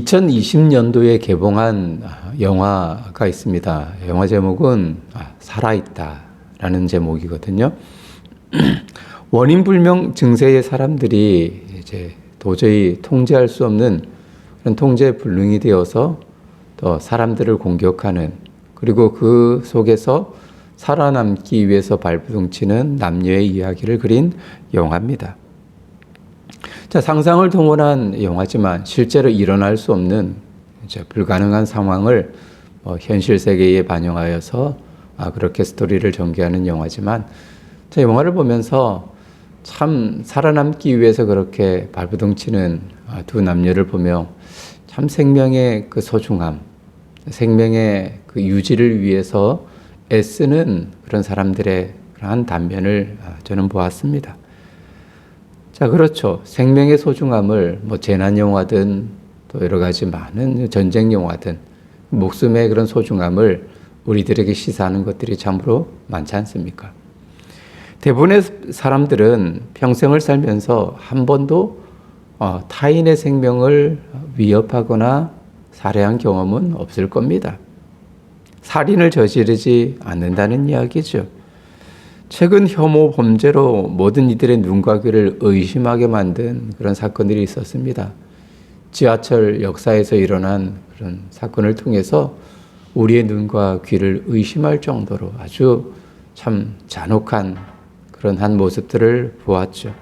2020년도에 개봉한 영화가 있습니다. 영화 제목은 살아있다라는 제목이거든요. 원인 불명 증세의 사람들이 이제 도저히 통제할 수 없는 그런 통제 불능이 되어서 또 사람들을 공격하는, 그리고 그 속에서 살아남기 위해서 발부둥치는 남녀의 이야기를 그린 영화입니다. 자, 상상을 동원한 영화지만 실제로 일어날 수 없는 불가능한 상황을 현실 세계에 반영하여서 그렇게 스토리를 전개하는 영화지만, 자, 영화를 보면서 참 살아남기 위해서 그렇게 발부둥치는 두 남녀를 보며 참 생명의 그 소중함, 생명의 그 유지를 위해서 애쓰는 그런 사람들의 그러한 단면을 저는 보았습니다. 자, 그렇죠. 생명의 소중함을 재난 영화든 또 여러 가지 많은 전쟁 영화든 목숨의 그런 소중함을 우리들에게 시사하는 것들이 참으로 많지 않습니까? 대부분의 사람들은 평생을 살면서 한 번도 타인의 생명을 위협하거나 살해한 경험은 없을 겁니다. 살인을 저지르지 않는다는 이야기죠. 최근 혐오 범죄로 모든 이들의 눈과 귀를 의심하게 만든 그런 사건들이 있었습니다. 지하철 역사에서 일어난 그런 사건을 통해서 우리의 눈과 귀를 의심할 정도로 아주 참 잔혹한 그런 한 모습들을 보았죠.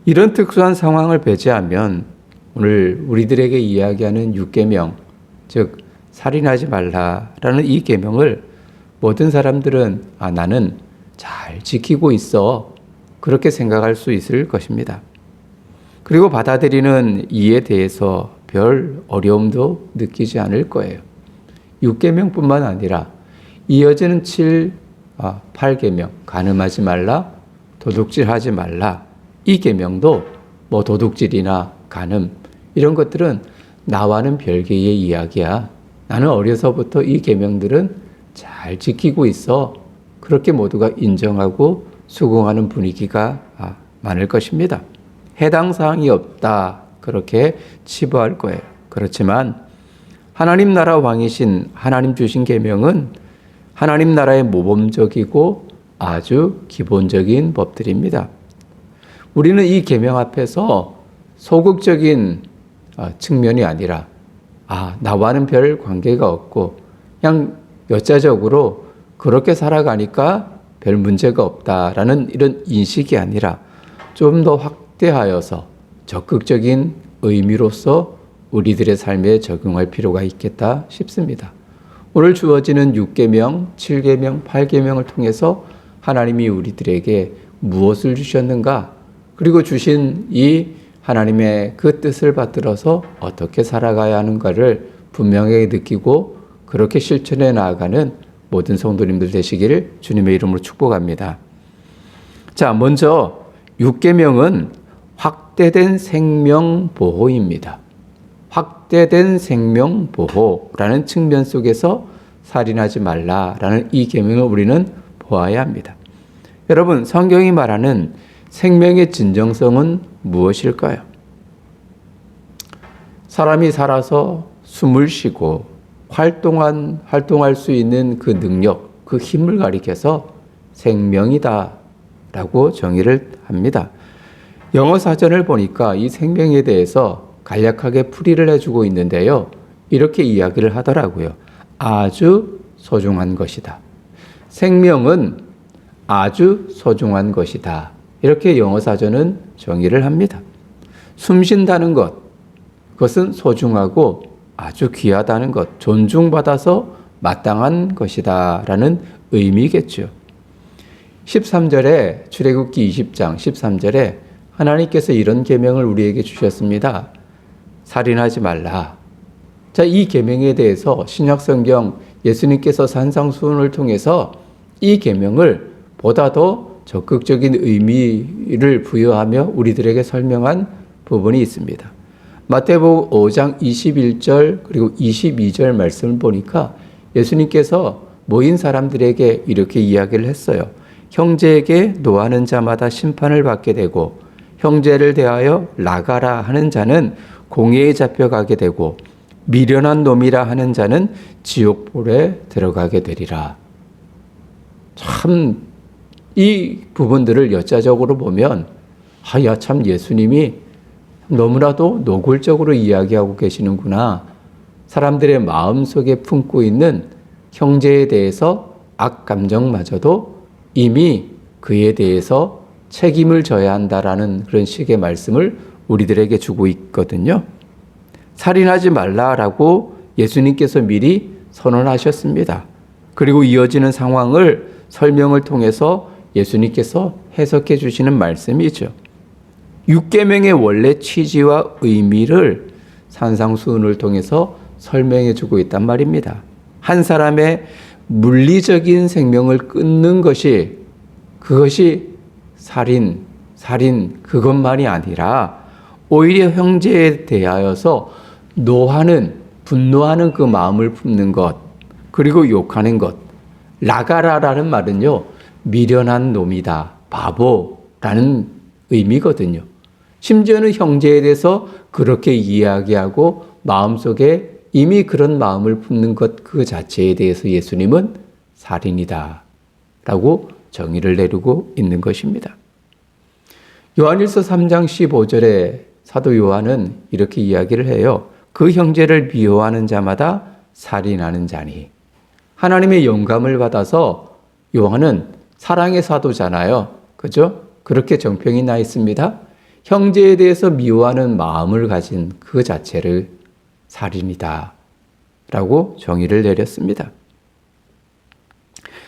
이런 특수한 상황을 배제하면 오늘 우리들에게 이야기하는 6계명, 즉 살인하지 말라라는 이 계명을 모든 사람들은 나는 잘 지키고 있어, 그렇게 생각할 수 있을 것입니다. 그리고 받아들이는 이에 대해서 별 어려움도 느끼지 않을 거예요. 6계명뿐만 아니라 이어지는 7, 8계명, 간음하지 말라, 도둑질하지 말라, 이 계명도 도둑질이나 간음 이런 것들은 나와는 별개의 이야기야. 나는 어려서부터 이 계명들은 잘 지키고 있어, 그렇게 모두가 인정하고 수긍하는 분위기가 많을 것입니다. 해당 사항이 없다, 그렇게 치부할 거예요. 그렇지만 하나님 나라 왕이신 하나님 주신 계명은 하나님 나라의 모범적이고 아주 기본적인 법들입니다. 우리는 이 계명 앞에서 소극적인 측면이 아니라 나와는 별 관계가 없고 그냥 여자적으로 그렇게 살아가니까 별 문제가 없다라는 이런 인식이 아니라 좀 더 확대하여서 적극적인 의미로서 우리들의 삶에 적용할 필요가 있겠다 싶습니다. 오늘 주어지는 6계명, 7계명, 8계명을 통해서 하나님이 우리들에게 무엇을 주셨는가, 그리고 주신 이 하나님의 그 뜻을 받들어서 어떻게 살아가야 하는가를 분명하게 느끼고 그렇게 실천해 나아가는 모든 성도님들 되시기를 주님의 이름으로 축복합니다. 자, 먼저 6계명은 확대된 생명보호입니다. 확대된 생명보호라는 측면 속에서 살인하지 말라라는 이 계명을 우리는 보아야 합니다. 여러분, 성경이 말하는 생명의 진정성은 무엇일까요? 사람이 살아서 숨을 쉬고 활동할 수 있는 그 능력, 그 힘을 가리켜서 생명이다 라고 정의를 합니다. 영어 사전을 보니까 이 생명에 대해서 간략하게 풀이를 해주고 있는데요. 이렇게 이야기를 하더라고요. 아주 소중한 것이다. 생명은 아주 소중한 것이다. 이렇게 영어 사전은 정의를 합니다. 숨 쉰다는 것, 그것은 소중하고 아주 귀하다는 것, 존중받아서 마땅한 것이다 라는 의미겠죠. 13절에 출애굽기 20장 13절에 하나님께서 이런 계명을 우리에게 주셨습니다. 살인하지 말라. 자, 이 계명에 대해서 신약성경 예수님께서 산상수훈을 통해서 이 계명을 보다 더 적극적인 의미를 부여하며 우리들에게 설명한 부분이 있습니다. 마태복음 5장 21절 그리고 22절 말씀을 보니까 예수님께서 모인 사람들에게 이렇게 이야기를 했어요. 형제에게 노하는 자마다 심판을 받게 되고 형제를 대하여 나가라 하는 자는 공회에 잡혀가게 되고 미련한 놈이라 하는 자는 지옥불에 들어가게 되리라. 참 이 부분들을 여자적으로 보면 참 예수님이 너무나도 노골적으로 이야기하고 계시는구나. 사람들의 마음속에 품고 있는 형제에 대해서 악감정마저도 이미 그에 대해서 책임을 져야 한다라는 그런 식의 말씀을 우리들에게 주고 있거든요. 살인하지 말라라고 예수님께서 미리 선언하셨습니다. 그리고 이어지는 상황을 설명을 통해서 예수님께서 해석해 주시는 말씀이죠. 6계명의 원래 취지와 의미를 산상수훈을 통해서 설명해 주고 있단 말입니다. 한 사람의 물리적인 생명을 끊는 그것이 살인 그것만이 아니라 오히려 형제에 대하여서 분노하는 그 마음을 품는 것, 그리고 욕하는 것. 라가라라는 말은요, 미련한 놈이다, 바보라는 의미거든요. 심지어는 형제에 대해서 그렇게 이야기하고 마음속에 이미 그런 마음을 품는 것 그 자체에 대해서 예수님은 살인이다 라고 정의를 내리고 있는 것입니다. 요한일서 3장 15절에 사도 요한은 이렇게 이야기를 해요. 그 형제를 미워하는 자마다 살인하는 자니. 하나님의 영감을 받아서 요한은 사랑의 사도잖아요. 그죠? 그렇게 정평이 나 있습니다. 형제에 대해서 미워하는 마음을 가진 그 자체를 살인이다 라고 정의를 내렸습니다.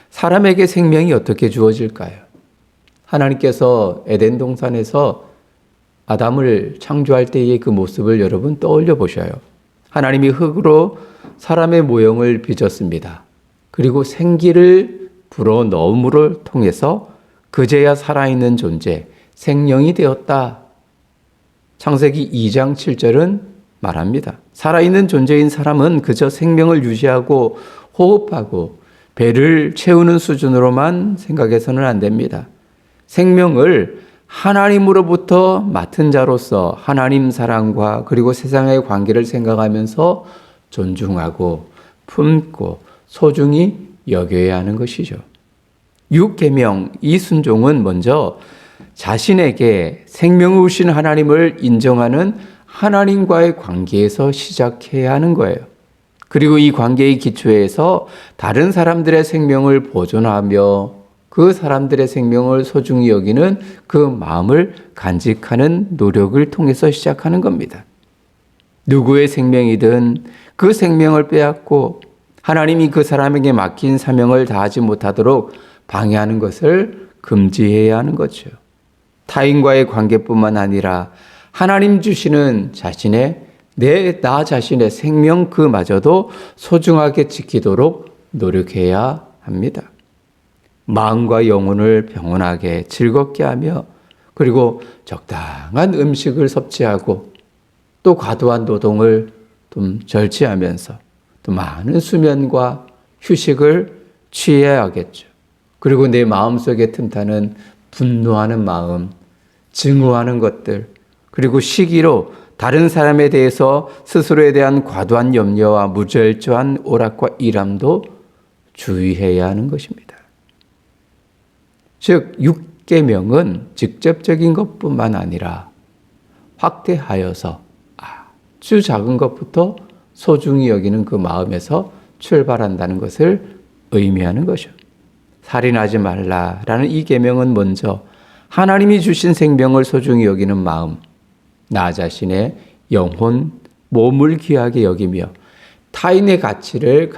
사람에게 생명이 어떻게 주어질까요? 하나님께서 에덴 동산에서 아담을 창조할 때의 그 모습을 여러분 떠올려 보셔요. 하나님이 흙으로 사람의 모형을 빚었습니다. 그리고 생기를 불어넣음을 통해서 그제야 살아있는 존재, 생명이 되었다. 창세기 2장 7절은 말합니다. 살아있는 존재인 사람은 그저 생명을 유지하고 호흡하고 배를 채우는 수준으로만 생각해서는 안 됩니다. 생명을 하나님으로부터 맡은 자로서 하나님 사랑과 그리고 세상의 관계를 생각하면서 존중하고 품고 소중히 여겨야 하는 것이죠. 6계명, 이 순종은 먼저 자신에게 생명을 주신 하나님을 인정하는 하나님과의 관계에서 시작해야 하는 거예요. 그리고 이 관계의 기초에서 다른 사람들의 생명을 보존하며 그 사람들의 생명을 소중히 여기는 그 마음을 간직하는 노력을 통해서 시작하는 겁니다. 누구의 생명이든 그 생명을 빼앗고 하나님이 그 사람에게 맡긴 사명을 다하지 못하도록 방해하는 것을 금지해야 하는 거죠. 타인과의 관계뿐만 아니라 하나님 주시는 나 자신의 생명 그마저도 소중하게 지키도록 노력해야 합니다. 마음과 영혼을 평온하게 즐겁게 하며 그리고 적당한 음식을 섭취하고 또 과도한 노동을 좀 절제하면서 또 많은 수면과 휴식을 취해야겠죠. 그리고 내 마음속에 틈타는 분노하는 마음, 증오하는 것들, 그리고 시기로 다른 사람에 대해서 스스로에 대한 과도한 염려와 무절저한 오락과 일함도 주의해야 하는 것입니다. 즉 6계명은 직접적인 것뿐만 아니라 확대하여서 아주 작은 것부터 소중히 여기는 그 마음에서 출발한다는 것을 의미하는 것이죠. 살인하지 말라라는 이 계명은 먼저 하나님이 주신 생명을 소중히 여기는 마음, 나 자신의 영혼, 몸을 귀하게 여기며 타인의 가치를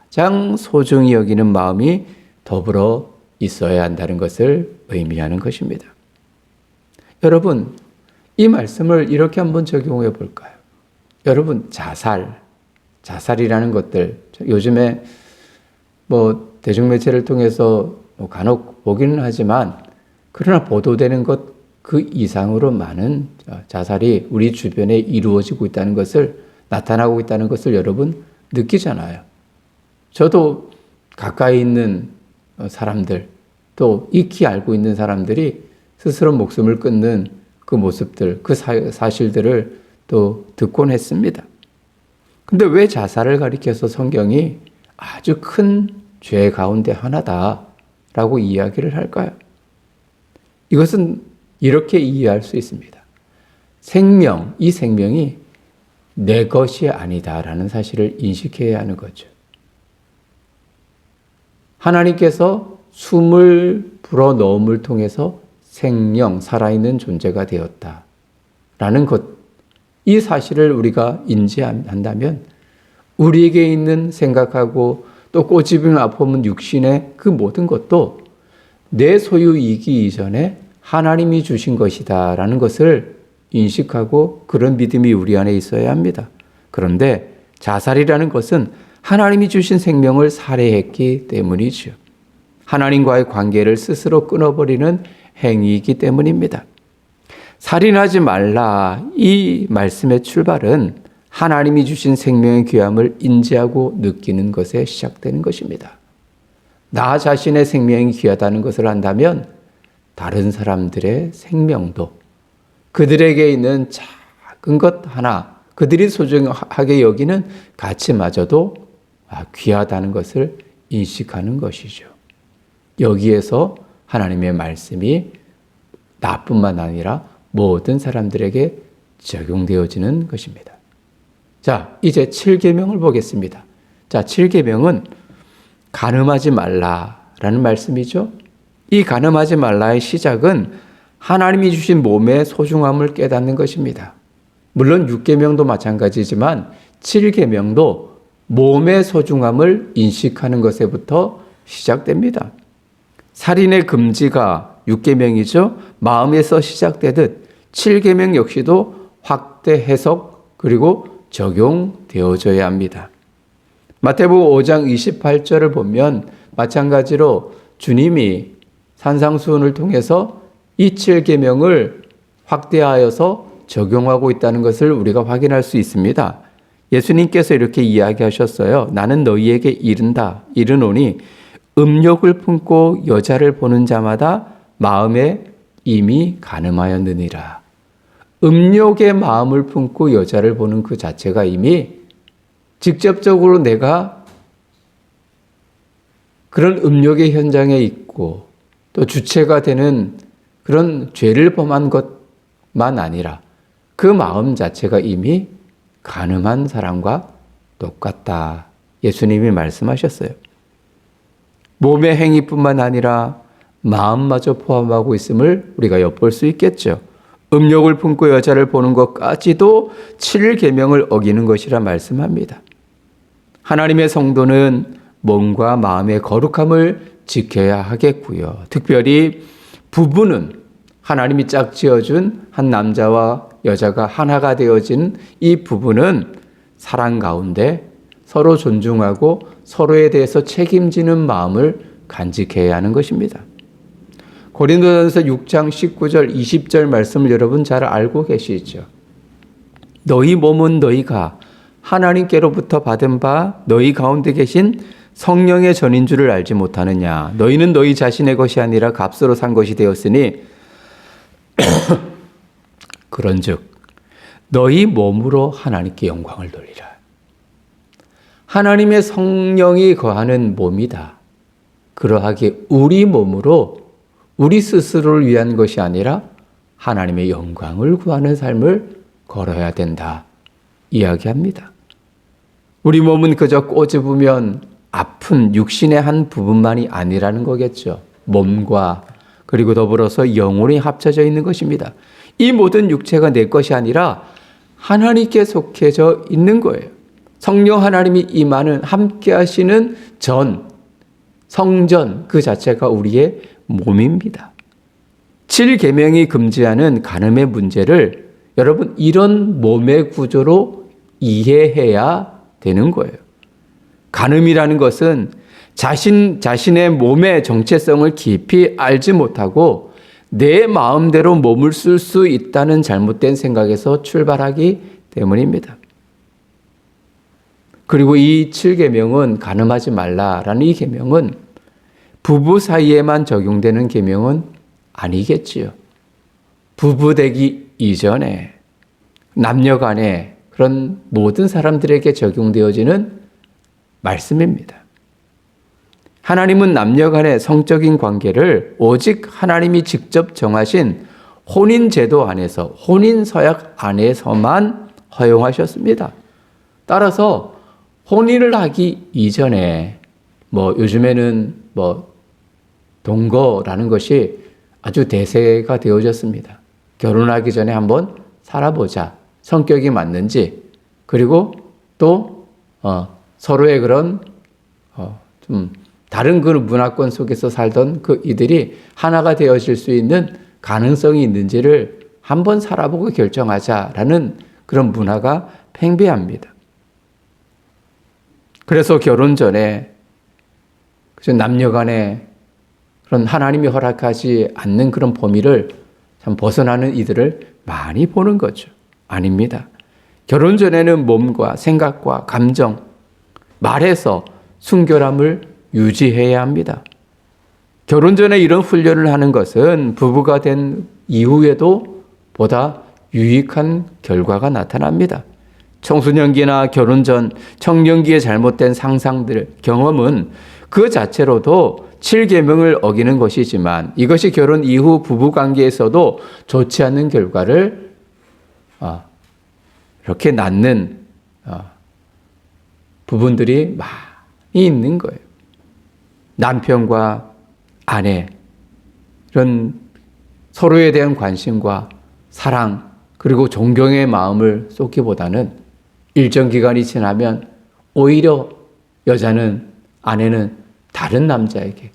가장 소중히 여기는 마음이 더불어 있어야 한다는 것을 의미하는 것입니다. 여러분, 이 말씀을 이렇게 한번 적용해 볼까요? 여러분, 자살이라는 것들, 요즘에 대중매체를 통해서 간혹 보기는 하지만, 그러나 보도되는 것 그 이상으로 많은 자살이 우리 주변에 이루어지고 있다는 것을, 나타나고 있다는 것을 여러분 느끼잖아요. 저도 가까이 있는 사람들, 또 익히 알고 있는 사람들이 스스로 목숨을 끊는 그 모습들, 그 사실들을 또 듣곤 했습니다. 근데 왜 자살을 가리켜서 성경이 아주 큰 죄 가운데 하나다라고 이야기를 할까요? 이것은 이렇게 이해할 수 있습니다. 생명, 이 생명이 내 것이 아니다라는 사실을 인식해야 하는 거죠. 하나님께서 숨을 불어넣음을 통해서 생명, 살아있는 존재가 되었다라는 것, 이 사실을 우리가 인지한다면 우리에게 있는 생각하고 또 꼬집은 아픔은 육신의 그 모든 것도 내 소유이기 이전에 하나님이 주신 것이다라는 것을 인식하고 그런 믿음이 우리 안에 있어야 합니다. 그런데 자살이라는 것은 하나님이 주신 생명을 살해했기 때문이죠. 하나님과의 관계를 스스로 끊어버리는 행위이기 때문입니다. 살인하지 말라, 이 말씀의 출발은 하나님이 주신 생명의 귀함을 인지하고 느끼는 것에 시작되는 것입니다. 나 자신의 생명이 귀하다는 것을 안다면 다른 사람들의 생명도 그들에게 있는 작은 것 하나, 그들이 소중하게 여기는 가치마저도 귀하다는 것을 인식하는 것이죠. 여기에서 하나님의 말씀이 나뿐만 아니라 모든 사람들에게 적용되어지는 것입니다. 자, 이제 7계명을 보겠습니다. 자, 7계명은 간음하지 말라라는 말씀이죠. 이 간음하지 말라의 시작은 하나님이 주신 몸의 소중함을 깨닫는 것입니다. 물론 6계명도 마찬가지지만 7계명도 몸의 소중함을 인식하는 것에부터 시작됩니다. 살인의 금지가 6계명이죠. 마음에서 시작되듯 7계명 역시도 확대 해석 그리고 적용되어져야 합니다. 마태복음 5장 28절을 보면 마찬가지로 주님이 산상수훈을 통해서 이 7계명을 확대하여서 적용하고 있다는 것을 우리가 확인할 수 있습니다. 예수님께서 이렇게 이야기하셨어요. 나는 너희에게 이르노니 음욕을 품고 여자를 보는 자마다 마음에 이미 간음하였느니라. 음욕의 마음을 품고 여자를 보는 그 자체가 이미 직접적으로 내가 그런 음욕의 현장에 있고 또 주체가 되는 그런 죄를 범한 것만 아니라 그 마음 자체가 이미 간음한 사람과 똑같다. 예수님이 말씀하셨어요. 몸의 행위뿐만 아니라 마음마저 포함하고 있음을 우리가 엿볼 수 있겠죠. 음욕을 품고 여자를 보는 것까지도 7계명을 어기는 것이라 말씀합니다. 하나님의 성도는 몸과 마음의 거룩함을 지켜야 하겠고요. 특별히 부부는 하나님이 짝 지어준 한 남자와 여자가 하나가 되어진 이 부부는 사랑 가운데 서로 존중하고 서로에 대해서 책임지는 마음을 간직해야 하는 것입니다. 고린도전서 6장 19절 20절 말씀을 여러분 잘 알고 계시죠. 너희 몸은 너희가 하나님께로부터 받은 바 너희 가운데 계신 성령의 전인 줄을 알지 못하느냐. 너희는 너희 자신의 것이 아니라 값으로 산 것이 되었으니 그런즉 너희 몸으로 하나님께 영광을 돌리라. 하나님의 성령이 거하는 몸이다. 그러하기에 우리 몸으로 우리 스스로를 위한 것이 아니라 하나님의 영광을 구하는 삶을 걸어야 된다. 이야기합니다. 우리 몸은 그저 꼬집으면 아픈 육신의 한 부분만이 아니라는 거겠죠. 몸과 그리고 더불어서 영혼이 합쳐져 있는 것입니다. 이 모든 육체가 내 것이 아니라 하나님께 속해져 있는 거예요. 성령 하나님이 임하는 함께 하시는 성전 그 자체가 우리의 몸입니다. 7계명이 금지하는 간음의 문제를 여러분 이런 몸의 구조로 이해해야 되는 거예요. 간음이라는 것은 자신의 몸의 정체성을 깊이 알지 못하고 내 마음대로 몸을 쓸 수 있다는 잘못된 생각에서 출발하기 때문입니다. 그리고 이 7계명은 간음하지 말라라는 이 계명은 부부 사이에만 적용되는 계명은 아니겠지요. 부부 되기 이전에 남녀 간에 그런 모든 사람들에게 적용되어지는 말씀입니다. 하나님은 남녀 간의 성적인 관계를 오직 하나님이 직접 정하신 혼인 제도 안에서, 혼인 서약 안에서만 허용하셨습니다. 따라서 혼인을 하기 이전에 요즘에는 동거라는 것이 아주 대세가 되어졌습니다. 결혼하기 전에 한번 살아보자. 성격이 맞는지, 그리고 또 서로의 그런 좀 다른 그 문화권 속에서 살던 그 이들이 하나가 되어질 수 있는 가능성이 있는지를 한번 살아보고 결정하자라는 그런 문화가 팽배합니다. 그래서 결혼 전에 남녀 간에 그런 하나님이 허락하지 않는 그런 범위를 참 벗어나는 이들을 많이 보는 거죠. 아닙니다. 결혼 전에는 몸과 생각과 감정, 말해서 순결함을 유지해야 합니다. 결혼 전에 이런 훈련을 하는 것은 부부가 된 이후에도 보다 유익한 결과가 나타납니다. 청소년기나 결혼 전 청년기의 잘못된 상상들, 경험은 그 자체로도 7계명을 어기는 것이지만 이것이 결혼 이후 부부관계에서도 좋지 않는 결과를 이렇게 낳는 부분들이 많이 있는 거예요. 남편과 아내, 이런 서로에 대한 관심과 사랑, 그리고 존경의 마음을 쏟기보다는 일정 기간이 지나면 오히려 여자는, 아내는 다른 남자에게,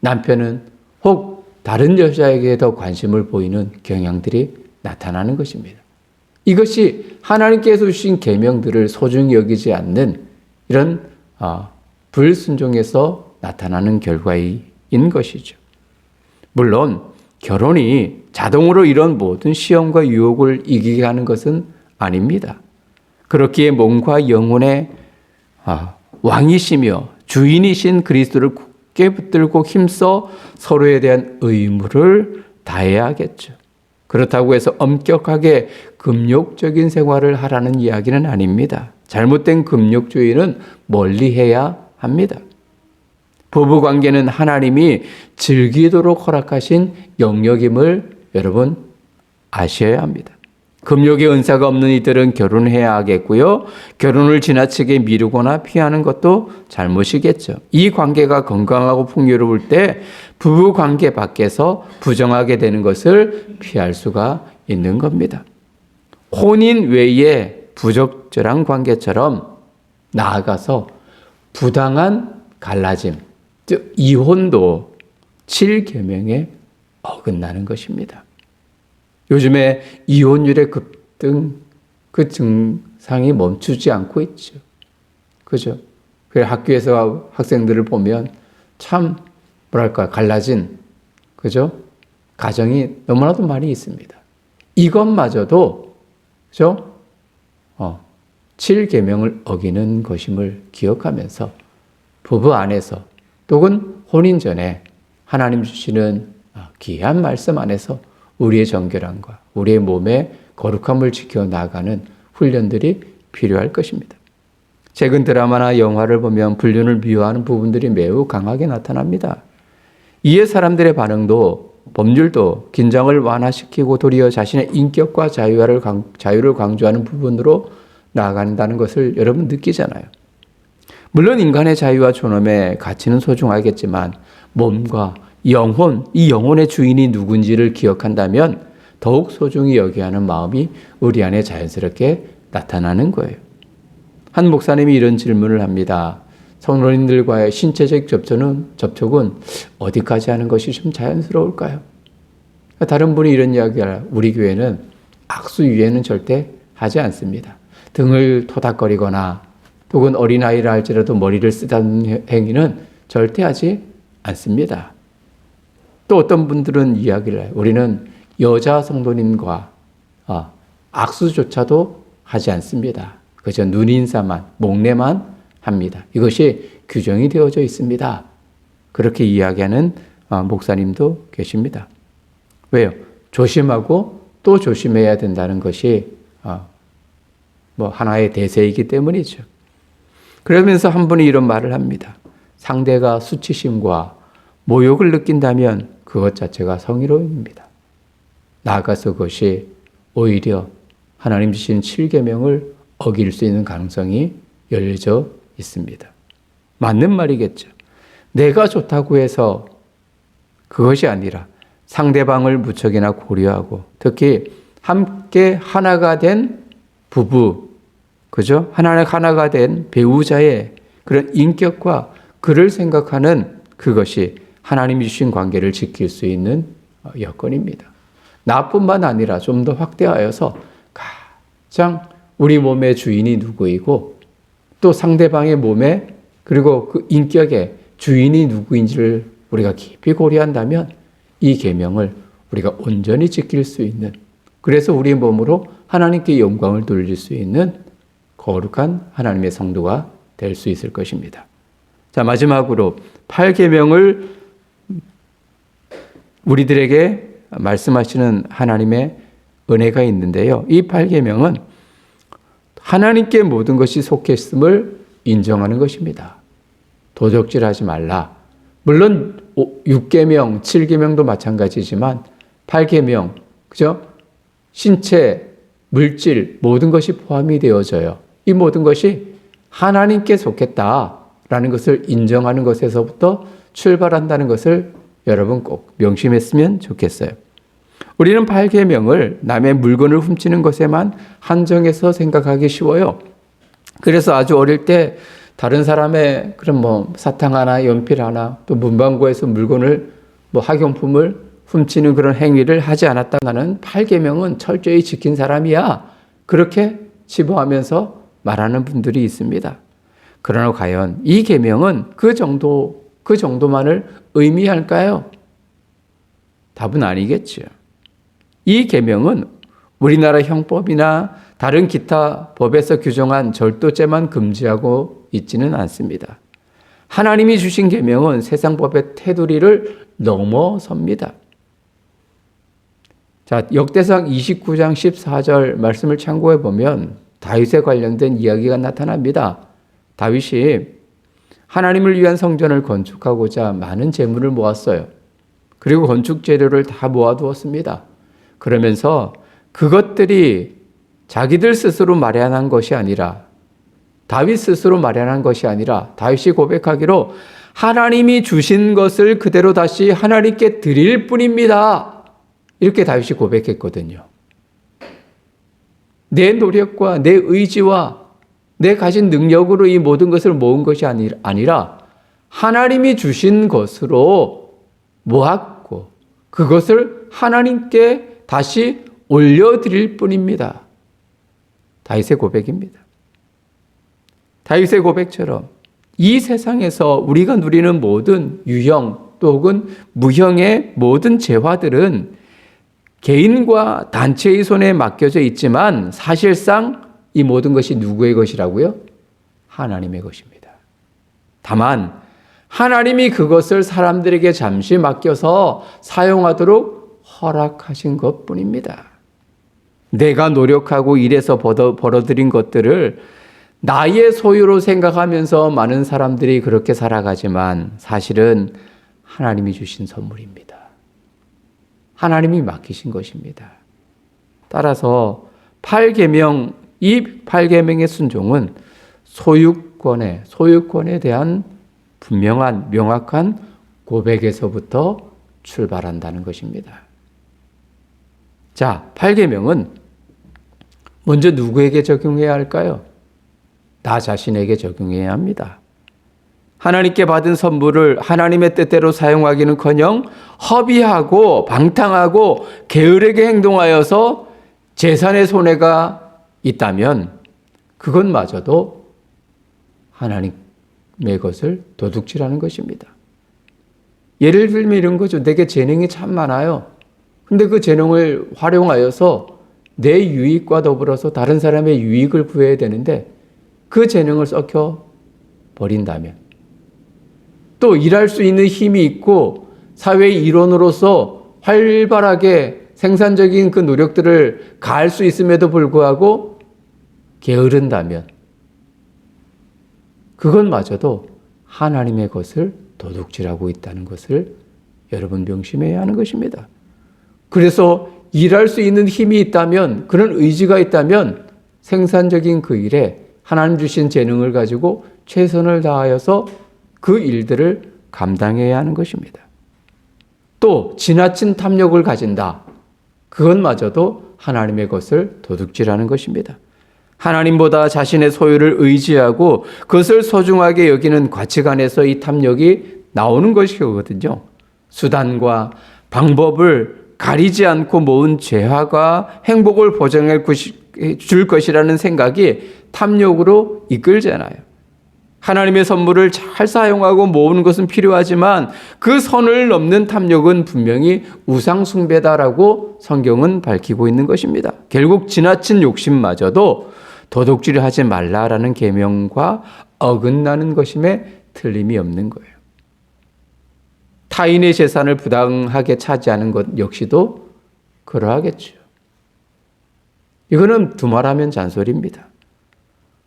남편은 혹 다른 여자에게 더 관심을 보이는 경향들이 나타나는 것입니다. 이것이 하나님께서 주신 계명들을 소중히 여기지 않는 이런 불순종에서 나타나는 결과인 것이죠. 물론 결혼이 자동으로 이런 모든 시험과 유혹을 이기게 하는 것은 아닙니다. 그렇기에 몸과 영혼의 왕이시며 주인이신 그리스도를 굳게 붙들고 힘써 서로에 대한 의무를 다해야겠죠. 그렇다고 해서 엄격하게 금욕적인 생활을 하라는 이야기는 아닙니다. 잘못된 금욕주의는 멀리해야 합니다. 부부관계는 하나님이 즐기도록 허락하신 영역임을 여러분 아셔야 합니다. 금욕의 은사가 없는 이들은 결혼해야 하겠고요. 결혼을 지나치게 미루거나 피하는 것도 잘못이겠죠. 이 관계가 건강하고 풍요로울 때 부부관계 밖에서 부정하게 되는 것을 피할 수가 있는 겁니다. 혼인 외에 부적절한 관계처럼 나아가서 부당한 갈라짐, 즉 이혼도 7계명에 어긋나는 것입니다. 요즘에 이혼율의 급등, 그 증상이 멈추지 않고 있죠. 그죠? 그래서 학교에서 학생들을 보면 참 갈라진, 그죠? 가정이 너무나도 많이 있습니다. 이것마저도, 그죠? 7계명을 어기는 것임을 기억하면서 부부 안에서 또는 혼인 전에 하나님 주시는 귀한 말씀 안에서 우리의 정결함과 우리의 몸의 거룩함을 지켜나가는 훈련들이 필요할 것입니다. 최근 드라마나 영화를 보면 불륜을 미워하는 부분들이 매우 강하게 나타납니다. 이에 사람들의 반응도 법률도 긴장을 완화시키고 도리어 자신의 인격과 자유를 강조하는 부분으로 나아간다는 것을 여러분 느끼잖아요. 물론 인간의 자유와 존엄의 가치는 소중하겠지만 몸과 영혼, 이 영혼의 주인이 누군지를 기억한다면 더욱 소중히 여겨야 하는 마음이 우리 안에 자연스럽게 나타나는 거예요. 한 목사님이 이런 질문을 합니다. 성도님들과의 신체적 접촉은 어디까지 하는 것이 좀 자연스러울까요? 다른 분이 이런 이야기를, 우리 교회는 악수 위에는 절대 하지 않습니다. 등을 토닥거리거나 혹은 어린아이라 할지라도 머리를 쓰다는 행위는 절대 하지 않습니다. 또 어떤 분들은 이야기를 해요. 우리는 여자 성도님과 악수조차도 하지 않습니다. 그저 눈인사만, 목례만 합니다. 이것이 규정이 되어져 있습니다. 그렇게 이야기하는 목사님도 계십니다. 왜요? 조심하고 또 조심해야 된다는 것이 하나의 대세이기 때문이죠. 그러면서 한 분이 이런 말을 합니다. 상대가 수치심과 모욕을 느낀다면 그것 자체가 성희롱입니다. 나아가서 그것이 오히려 하나님 주신 7계명을 어길 수 있는 가능성이 열려져 있습니다. 맞는 말이겠죠. 내가 좋다고 해서 그것이 아니라 상대방을 무척이나 고려하고 특히 함께 하나가 된 부부, 그죠? 하나가 된 배우자의 그런 인격과 그를 생각하는 그것이 하나님이 주신 관계를 지킬 수 있는 여건입니다. 나뿐만 아니라 좀 더 확대하여서 가장 우리 몸의 주인이 누구이고 또 상대방의 몸에 그리고 그 인격의 주인이 누구인지를 우리가 깊이 고려한다면 이 계명을 우리가 온전히 지킬 수 있는, 그래서 우리 몸으로 하나님께 영광을 돌릴 수 있는 거룩한 하나님의 성도가 될 수 있을 것입니다. 자, 마지막으로 8계명을 우리들에게 말씀하시는 하나님의 은혜가 있는데요. 이 8계명은 하나님께 모든 것이 속해 있음을 인정하는 것입니다. 도적질하지 말라. 물론 6계명, 7계명도 마찬가지지만 8계명, 그죠? 신체, 물질, 모든 것이 포함이 되어져요. 이 모든 것이 하나님께 속했다라는 것을 인정하는 것에서부터 출발한다는 것을 여러분 꼭 명심했으면 좋겠어요. 우리는 8계명을 남의 물건을 훔치는 것에만 한정해서 생각하기 쉬워요. 그래서 아주 어릴 때 다른 사람의 그런 사탕 하나, 연필 하나, 또 문방구에서 물건을 학용품을 훔치는 그런 행위를 하지 않았다. 나는 8계명은 철저히 지킨 사람이야. 그렇게 치부하면서 말하는 분들이 있습니다. 그러나 과연 이 계명은 그 정도만을 의미할까요? 답은 아니겠죠. 이 계명은 우리나라 형법이나 다른 기타 법에서 규정한 절도죄만 금지하고 있지는 않습니다. 하나님이 주신 계명은 세상 법의 테두리를 넘어섭니다. 자, 역대상 29장 14절 말씀을 참고해 보면 다윗에 관련된 이야기가 나타납니다. 다윗이 하나님을 위한 성전을 건축하고자 많은 재물을 모았어요. 그리고 건축 재료를 다 모아두었습니다. 그러면서 그것들이 자기들 스스로 마련한 것이 아니라, 다윗 스스로 마련한 것이 아니라 다윗이 고백하기로 하나님이 주신 것을 그대로 다시 하나님께 드릴 뿐입니다. 이렇게 다윗이 고백했거든요. 내 노력과 내 의지와 내 가진 능력으로 이 모든 것을 모은 것이 아니라 하나님이 주신 것으로 모았고 그것을 하나님께 다시 올려드릴 뿐입니다. 다윗의 고백입니다. 다윗의 고백처럼 이 세상에서 우리가 누리는 모든 유형 또 혹은 무형의 모든 재화들은 개인과 단체의 손에 맡겨져 있지만 사실상 이 모든 것이 누구의 것이라고요? 하나님의 것입니다. 다만 하나님이 그것을 사람들에게 잠시 맡겨서 사용하도록 허락하신 것뿐입니다. 내가 노력하고 일해서 벌어들인 것들을 나의 소유로 생각하면서 많은 사람들이 그렇게 살아가지만 사실은 하나님이 주신 선물입니다. 하나님이 맡기신 것입니다. 따라서 8계명, 이 8계명의 순종은 소유권에 대한 분명한 명확한 고백에서부터 출발한다는 것입니다. 자, 8계명은 먼저 누구에게 적용해야 할까요? 나 자신에게 적용해야 합니다. 하나님께 받은 선물을 하나님의 뜻대로 사용하기는커녕 허비하고 방탕하고 게으르게 행동하여서 재산의 손해가 있다면 그것마저도 하나님의 것을 도둑질하는 것입니다. 예를 들면 이런 거죠. 내게 재능이 참 많아요. 근데 그 재능을 활용하여서 내 유익과 더불어서 다른 사람의 유익을 구해야 되는데 그 재능을 썩혀 버린다면, 또 일할 수 있는 힘이 있고 사회의 일원으로서 활발하게 생산적인 그 노력들을 가할 수 있음에도 불구하고 게으른다면 그것마저도 하나님의 것을 도둑질하고 있다는 것을 여러분 명심해야 하는 것입니다. 그래서 일할 수 있는 힘이 있다면, 그런 의지가 있다면 생산적인 그 일에 하나님 주신 재능을 가지고 최선을 다하여서 그 일들을 감당해야 하는 것입니다. 또 지나친 탐욕을 가진다. 그것마저도 하나님의 것을 도둑질하는 것입니다. 하나님보다 자신의 소유를 의지하고 그것을 소중하게 여기는 가치관에서 이 탐욕이 나오는 것이거든요. 수단과 방법을 가리지 않고 모은 죄화가 행복을 보장해 줄 것이라는 생각이 탐욕으로 이끌잖아요. 하나님의 선물을 잘 사용하고 모으는 것은 필요하지만 그 선을 넘는 탐욕은 분명히 우상 숭배다라고 성경은 밝히고 있는 것입니다. 결국 지나친 욕심마저도 도둑질을 하지 말라라는 계명과 어긋나는 것임에 틀림이 없는 거예요. 타인의 재산을 부당하게 차지하는 것 역시도 그러하겠죠. 이거는 두말하면 잔소리입니다.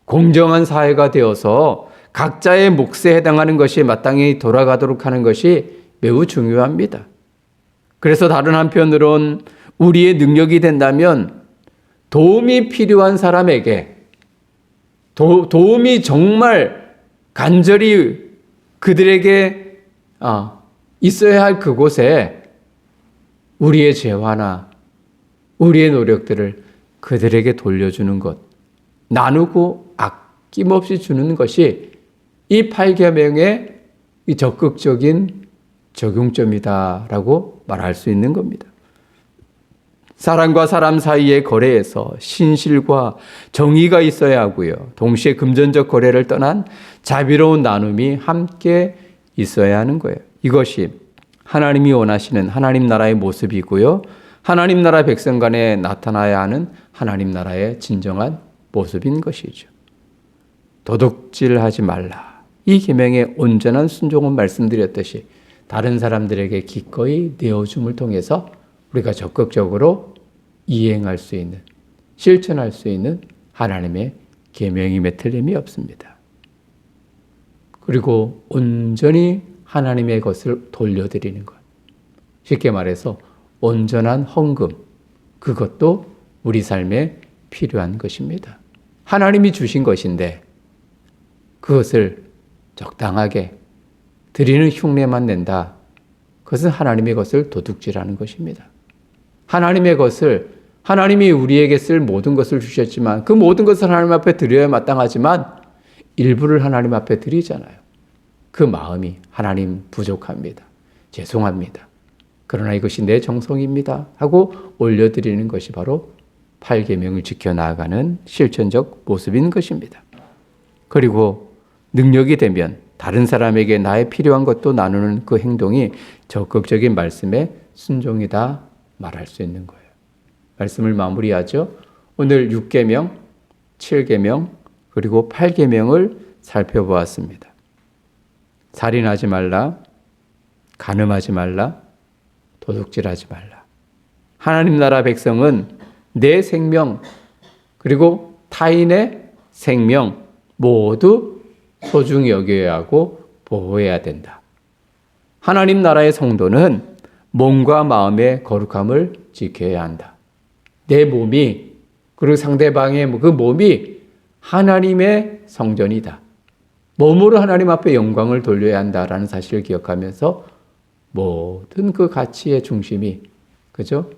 공정한 사회가 되어서 각자의 몫에 해당하는 것이 마땅히 돌아가도록 하는 것이 매우 중요합니다. 그래서 다른 한편으론 우리의 능력이 된다면 도움이 필요한 사람에게 도움이 정말 간절히 그들에게 있어야 할 그곳에 우리의 재화나 우리의 노력들을 그들에게 돌려주는 것, 나누고 아낌없이 주는 것이 이 8계명의 이 적극적인 적용점이다라고 말할 수 있는 겁니다. 사람과 사람 사이의 거래에서 신실과 정의가 있어야 하고요. 동시에 금전적 거래를 떠난 자비로운 나눔이 함께 있어야 하는 거예요. 이것이 하나님이 원하시는 하나님 나라의 모습이고요. 하나님 나라 백성 간에 나타나야 하는 하나님 나라의 진정한 모습인 것이죠. 도둑질하지 말라. 이 계명의 온전한 순종은 말씀드렸듯이 다른 사람들에게 기꺼이 내어줌을 통해서 우리가 적극적으로 이행할 수 있는, 실천할 수 있는 하나님의 계명임에 틀림이 없습니다. 그리고 온전히 하나님의 것을 돌려드리는 것. 쉽게 말해서 온전한 헌금, 그것도 우리 삶에 필요한 것입니다. 하나님이 주신 것인데 그것을 적당하게 드리는 흉내만 낸다. 그것은 하나님의 것을 도둑질하는 것입니다. 하나님의 것을, 하나님이 우리에게 쓸 모든 것을 주셨지만 그 모든 것을 하나님 앞에 드려야 마땅하지만 일부를 하나님 앞에 드리잖아요. 그 마음이 하나님 부족합니다. 죄송합니다. 그러나 이것이 내 정성입니다 하고 올려드리는 것이 바로 8계명을 지켜나가는 실천적 모습인 것입니다. 그리고 능력이 되면 다른 사람에게 나의 필요한 것도 나누는 그 행동이 적극적인 말씀에 순종이다 말할 수 있는 거예요. 말씀을 마무리하죠. 오늘 6계명, 7계명, 그리고 8계명을 살펴보았습니다. 살인하지 말라, 간음하지 말라, 도둑질하지 말라. 하나님 나라 백성은 내 생명 그리고 타인의 생명 모두 소중히 여겨야 하고 보호해야 된다. 하나님 나라의 성도는 몸과 마음의 거룩함을 지켜야 한다. 내 몸이 그리고 상대방의 그 몸이 하나님의 성전이다. 몸으로 하나님 앞에 영광을 돌려야 한다라는 사실을 기억하면서 모든 그 가치의 중심이 그죠?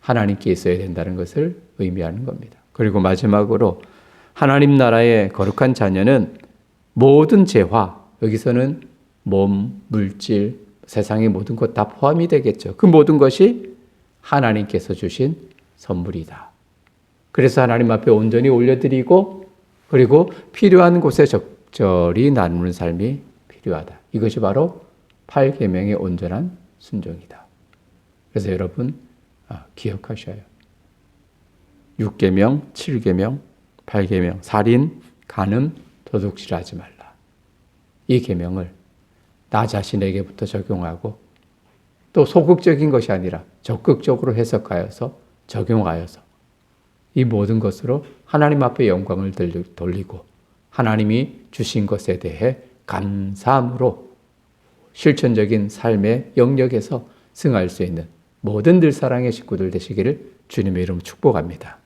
하나님께 있어야 된다는 것을 의미하는 겁니다. 그리고 마지막으로 하나님 나라의 거룩한 자녀는 모든 재화, 여기서는 몸, 물질, 세상의 모든 것 다 포함이 되겠죠. 그 모든 것이 하나님께서 주신 선물이다. 그래서 하나님 앞에 온전히 올려드리고 그리고 필요한 곳에 적절히 나누는 삶이 필요하다. 이것이 바로 8계명의 온전한 순종이다. 그래서 여러분 기억하셔요. 6계명, 7계명, 8계명, 살인, 간음, 도둑질하지 말라. 이 계명을 나 자신에게부터 적용하고 또 소극적인 것이 아니라 적극적으로 해석하여서 적용하여서 이 모든 것으로 하나님 앞에 영광을 돌리고 하나님이 주신 것에 대해 감사함으로 실천적인 삶의 영역에서 승할 수 있는 모든 들사랑의 식구들 되시기를 주님의 이름으로 축복합니다.